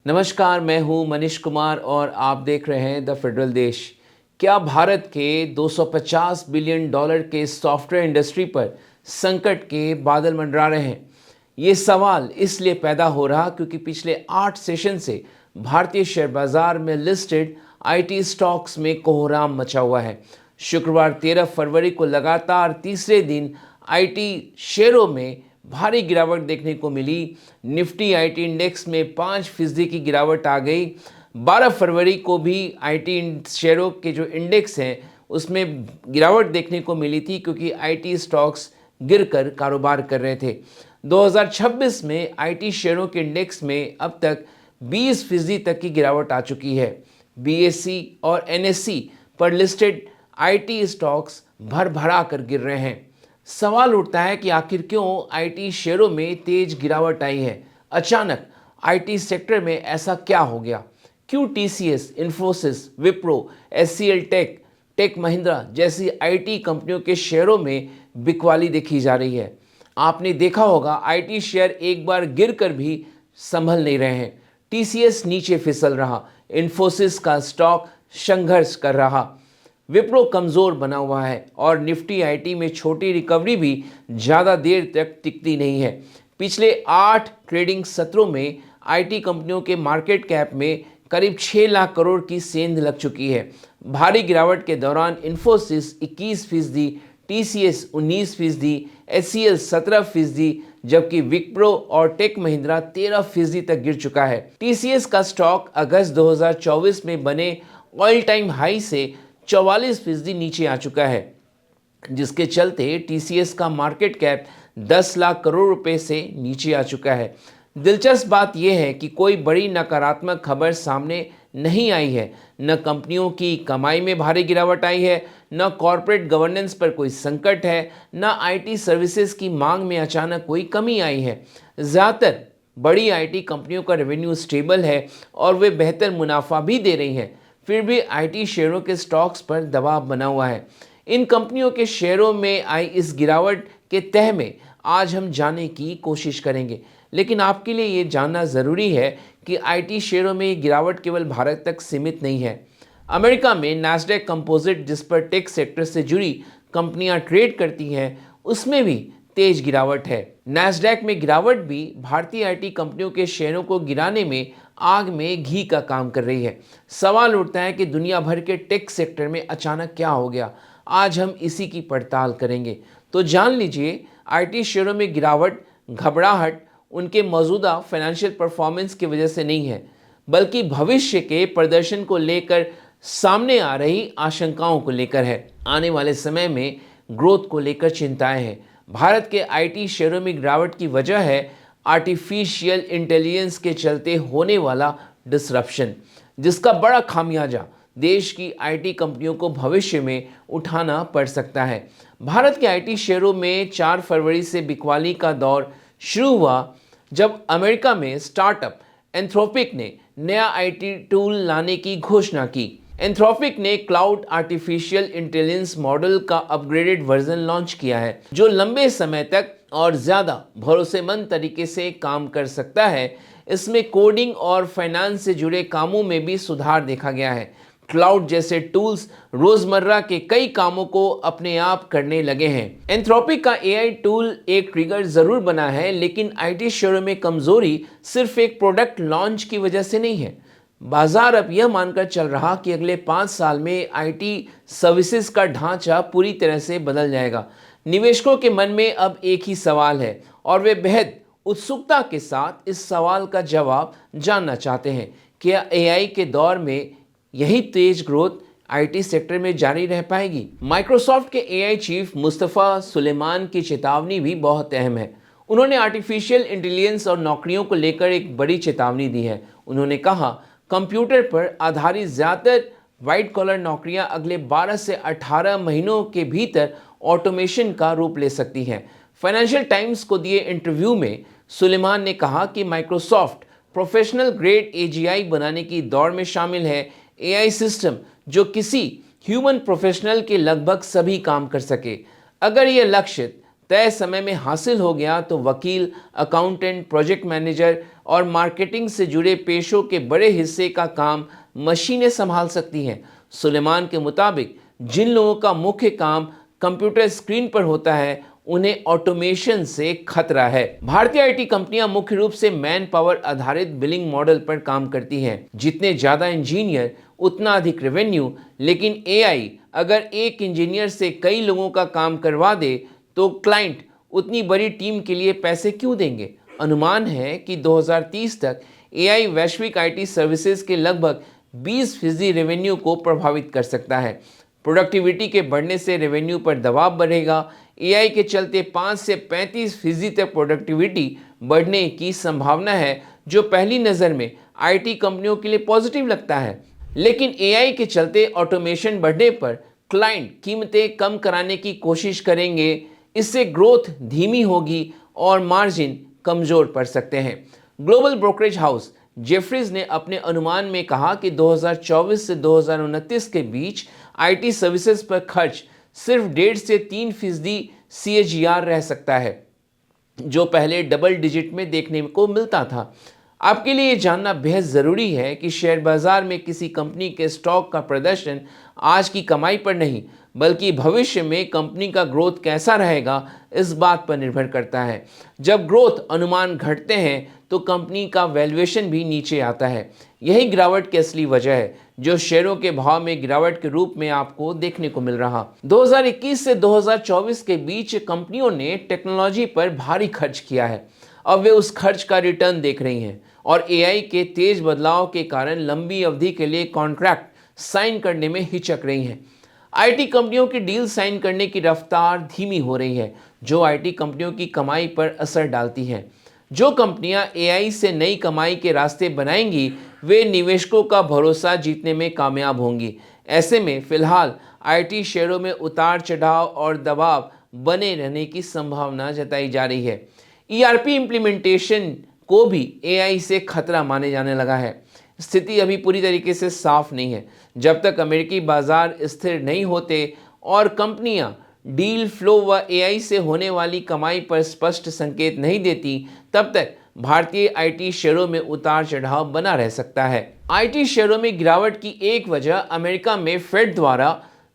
नमस्कार, मैं हूं मनीष कुमार और आप देख रहे हैं द फेडरल देश। क्या भारत के 250 बिलियन डॉलर के सॉफ्टवेयर इंडस्ट्री पर संकट के बादल मंडरा रहे हैं? ये सवाल इसलिए पैदा हो रहा क्योंकि पिछले 8 सेशन से भारतीय शेयर बाजार में लिस्टेड आईटी स्टॉक्स में कोहराम मचा हुआ है। शुक्रवार 13 फरवरी को लगातार तीसरे दिन आईटी शेयरों में भारी गिरावट देखने को मिली। निफ्टी आईटी इंडेक्स में 5% की गिरावट आ गई। 12 फरवरी को भी आईटी शेयरों के जो इंडेक्स हैं उसमें गिरावट देखने को मिली थी क्योंकि आईटी स्टॉक्स गिरकर कारोबार कर रहे थे। 2026 में आईटी शेयरों के इंडेक्स में अब तक 20% तक की गिरावट आ चुकी है। बीएसई और एनएसई पर लिस्टेड आईटी स्टॉक्स भर कर गिर रहे हैं। सवाल उठता है कि आखिर क्यों आईटी शेयरों में तेज गिरावट आई है? अचानक आईटी सेक्टर में ऐसा क्या हो गया? क्यों टीसीएस, इन्फोसिस, विप्रो, एचसीएल टेक महिंद्रा जैसी आईटी कंपनियों के शेयरों में बिकवाली देखी जा रही है? आपने देखा होगा आईटी शेयर एक बार गिरकर भी संभल नहीं रहे हैं। टीसीएस नीचे फिसल रहा, इन्फोसिस का स्टॉक संघर्ष कर रहा, विप्रो कमज़ोर बना हुआ है और निफ्टी आईटी में छोटी रिकवरी भी ज़्यादा देर तक टिकती नहीं है। पिछले 8 ट्रेडिंग सत्रों में आईटी कंपनियों के मार्केट कैप में करीब 6 लाख करोड़ की सेंध लग चुकी है। भारी गिरावट के दौरान इन्फोसिस 21%, टीसीएस 19%, एचसीएल 17%, जबकि विप्रो और टेक महिंद्रा 13% तक गिर चुका है। टीसीएस का स्टॉक अगस्त 2024 में बने ऑल टाइम हाई से 44% नीचे आ चुका है, जिसके चलते टीसीएस का मार्केट कैप 10 लाख करोड़ रुपए से नीचे आ चुका है। दिलचस्प बात यह है कि कोई बड़ी नकारात्मक खबर सामने नहीं आई है। न कंपनियों की कमाई में भारी गिरावट आई है, न कॉरपोरेट गवर्नेंस पर कोई संकट है, न आईटी सर्विसेज की मांग में अचानक कोई कमी आई है। ज़्यादातर बड़ी आईटी कंपनियों का रेवेन्यू स्टेबल है और वे बेहतर मुनाफा भी दे रही हैं। फिर भी आईटी शेयरों के स्टॉक्स पर दबाव बना हुआ है। इन कंपनियों के शेयरों में आई इस गिरावट के तह में आज हम जानने की कोशिश करेंगे। लेकिन आपके लिए ये जानना ज़रूरी है कि आईटी शेयरों में ये गिरावट केवल भारत तक सीमित नहीं है। अमेरिका में नैस्डैक कंपोजिट, जिस पर टेक सेक्टर से जुड़ी कंपनियां ट्रेड करती हैं, उसमें भी तेज गिरावट है। नैस्डैक में गिरावट भी भारतीय आईटी कंपनियों के शेयरों को गिराने में आग में घी का काम कर रही है। सवाल उठता है कि दुनिया भर के टेक सेक्टर में अचानक क्या हो गया? आज हम इसी की पड़ताल करेंगे। तो जान लीजिए, आईटी शेयरों में गिरावट, घबराहट उनके मौजूदा फाइनेंशियल परफॉर्मेंस की वजह से नहीं है, बल्कि भविष्य के प्रदर्शन को लेकर सामने आ रही आशंकाओं को लेकर है। आने वाले समय में ग्रोथ को लेकर चिंताएं हैं। भारत के आईटी शेयरों में गिरावट की वजह है आर्टिफिशियल इंटेलिजेंस के चलते होने वाला डिसरप्शन, जिसका बड़ा खामियाजा देश की आईटी कंपनियों को भविष्य में उठाना पड़ सकता है। भारत के आईटी शेयरों में 4 फरवरी से बिकवाली का दौर शुरू हुआ जब अमेरिका में स्टार्टअप एंथ्रोपिक ने नया आईटी टूल लाने की घोषणा की। एंथ्रोपिक ने क्लाउड आर्टिफिशियल इंटेलिजेंस मॉडल का अपग्रेडेड वर्जन लॉन्च किया है, जो लंबे समय तक और ज़्यादा भरोसेमंद तरीके से काम कर सकता है। इसमें कोडिंग और फाइनेंस से जुड़े कामों में भी सुधार देखा गया है। क्लाउड जैसे टूल्स रोजमर्रा के कई कामों को अपने आप करने लगे हैं। एंथ्रोपिक का एआई टूल एक ट्रिगर जरूर बना है, लेकिन आईटी शेयरों में कमजोरी सिर्फ एक प्रोडक्ट लॉन्च की वजह से नहीं है। बाजार अब यह मानकर चल रहा कि अगले 5 साल में आईटी सर्विसेज का ढांचा पूरी तरह से बदल जाएगा। निवेशकों के मन में अब एक ही सवाल है और वे बेहद उत्सुकता के साथ इस सवाल का जवाब जानना चाहते हैं। क्या एआई के दौर में यही तेज ग्रोथ आईटी सेक्टर में जारी रह पाएगी? माइक्रोसॉफ्ट के एआई चीफ मुस्तफा सुलेमान की चेतावनी भी बहुत अहम है। उन्होंने आर्टिफिशियल इंटेलिजेंस और नौकरियों को लेकर एक बड़ी चेतावनी दी है। उन्होंने कहा, कंप्यूटर पर आधारित ज़्यादातर वाइट कॉलर नौकरियां अगले 12 से 18 महीनों के भीतर ऑटोमेशन का रूप ले सकती हैं। फाइनेंशियल टाइम्स को दिए इंटरव्यू में सुलेमान ने कहा कि माइक्रोसॉफ्ट प्रोफेशनल ग्रेड एजीआई बनाने की दौड़ में शामिल है। एआई सिस्टम जो किसी ह्यूमन प्रोफेशनल के लगभग सभी काम कर सके। अगर यह लक्ष्य तय समय में हासिल हो गया तो वकील, अकाउंटेंट, प्रोजेक्ट मैनेजर और मार्केटिंग से जुड़े पेशों के बड़े हिस्से का काम मशीनें संभाल सकती हैं। सुलेमान के मुताबिक जिन लोगों का मुख्य काम कंप्यूटर स्क्रीन पर होता है, उन्हें ऑटोमेशन से खतरा है। भारतीय आईटी कंपनियां मुख्य रूप से मैन पावर आधारित बिलिंग मॉडल पर काम करती हैं। जितने ज्यादा इंजीनियर उतना अधिक रेवेन्यू। लेकिन एआई अगर एक इंजीनियर से कई लोगों का काम करवा दे तो क्लाइंट उतनी बड़ी टीम के लिए पैसे क्यों देंगे? अनुमान है कि 2030 तक एआई वैश्विक आईटी सर्विसेज के लगभग 20% रेवेन्यू को प्रभावित कर सकता है। प्रोडक्टिविटी के बढ़ने से रेवेन्यू पर दबाव बढ़ेगा। एआई के चलते 5 से 35% तक प्रोडक्टिविटी बढ़ने की संभावना है, जो पहली नज़र में आईटी कंपनियों के लिए पॉजिटिव लगता है। लेकिन एआई के चलते ऑटोमेशन बढ़ने पर क्लाइंट कीमतें कम कराने की कोशिश करेंगे। इससे ग्रोथ धीमी होगी और मार्जिन कमजोर पड़ सकते हैं। ग्लोबल ब्रोकरेज हाउस जेफरीज ने अपने अनुमान में कहा कि 2024 से 2029 के बीच आईटी सर्विसेज पर खर्च सिर्फ 1.5 से 3% CAGR रह सकता है, जो पहले डबल डिजिट में देखने को मिलता था। आपके लिए ये जानना बेहद ज़रूरी है कि शेयर बाजार में किसी कंपनी के स्टॉक का प्रदर्शन आज की कमाई पर नहीं, बल्कि भविष्य में कंपनी का ग्रोथ कैसा रहेगा, इस बात पर निर्भर करता है। जब ग्रोथ अनुमान घटते हैं तो कंपनी का वैल्यूएशन भी नीचे आता है। यही गिरावट की असली वजह है, जो शेयरों के भाव में गिरावट के रूप में आपको देखने को मिल रहा। 2021 से 2024 के बीच कंपनियों ने टेक्नोलॉजी पर भारी खर्च किया है। अब वे उस खर्च का रिटर्न देख रही हैं और एआई के तेज बदलाव के कारण लंबी अवधि के लिए कॉन्ट्रैक्ट साइन करने में हिचक रही हैं। आईटी कंपनियों की डील साइन करने की रफ्तार धीमी हो रही है, जो आईटी कंपनियों की कमाई पर असर डालती है। जो कंपनियां एआई से नई कमाई के रास्ते बनाएंगी, वे निवेशकों का भरोसा जीतने में कामयाब होंगी। ऐसे में फिलहाल आईटी शेयरों में उतार चढ़ाव और दबाव बने रहने की संभावना जताई जा रही है। ईआरपी इम्प्लीमेंटेशन को भी एआई से खतरा माने जाने लगा है। स्थिति अभी पूरी तरीके से साफ नहीं है। जब तक अमेरिकी बाजार स्थिर नहीं होते और कंपनियां डील फ्लो व एआई से होने वाली कमाई पर स्पष्ट संकेत नहीं देती, तब तक भारतीय आईटी शेयरों में उतार चढ़ाव बना रह सकता है। आईटी शेयरों में गिरावट की एक वजह अमेरिका में फेड द्वारा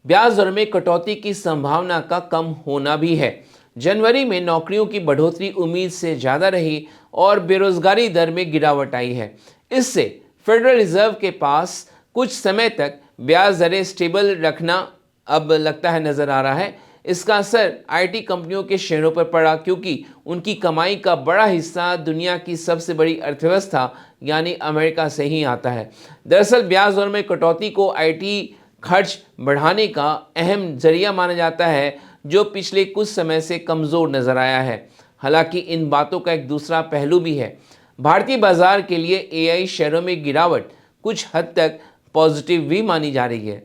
ब्याज दर में कटौती की संभावना का कम होना भी है। जनवरी में नौकरियों की बढ़ोतरी उम्मीद से ज़्यादा रही और बेरोजगारी दर में गिरावट आई है। इससे फेडरल रिजर्व के पास कुछ समय तक ब्याज दरें स्टेबल रखना अब लगता है नज़र आ रहा है। इसका असर आईटी कंपनियों के शेयरों पर पड़ा, क्योंकि उनकी कमाई का बड़ा हिस्सा दुनिया की सबसे बड़ी अर्थव्यवस्था यानी अमेरिका से ही आता है। दरअसल ब्याज दर में कटौती को आईटी खर्च बढ़ाने का अहम जरिया माना जाता है, जो पिछले कुछ समय से कमज़ोर नज़र आया है। हालांकि इन बातों का एक दूसरा पहलू भी है। भारतीय बाजार के लिए एआई शेयरों में गिरावट कुछ हद तक पॉजिटिव भी मानी जा रही है,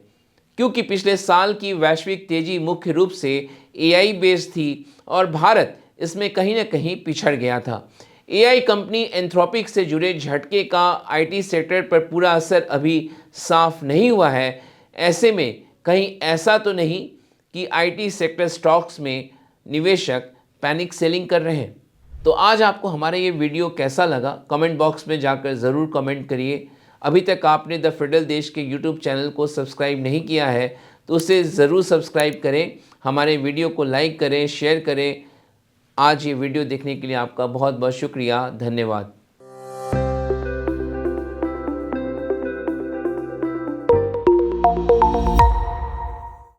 क्योंकि पिछले साल की वैश्विक तेजी मुख्य रूप से एआई बेस्ड थी और भारत इसमें कहीं ना कहीं पिछड़ गया था। एआई कंपनी एंथ्रोपिक से जुड़े झटके का आईटी सेक्टर पर पूरा असर अभी साफ नहीं हुआ है। ऐसे में कहीं ऐसा तो नहीं कि आईटी सेक्टर स्टॉक्स में निवेशक पैनिक सेलिंग कर रहे हैं। तो आज आपको हमारा ये वीडियो कैसा लगा, कमेंट बॉक्स में जाकर ज़रूर कमेंट करिए। अभी तक आपने द फेडरल देश के यूट्यूब चैनल को सब्सक्राइब नहीं किया है तो उसे ज़रूर सब्सक्राइब करें, हमारे वीडियो को लाइक करें, शेयर करें। आज ये वीडियो देखने के लिए आपका बहुत बहुत शुक्रिया। धन्यवाद।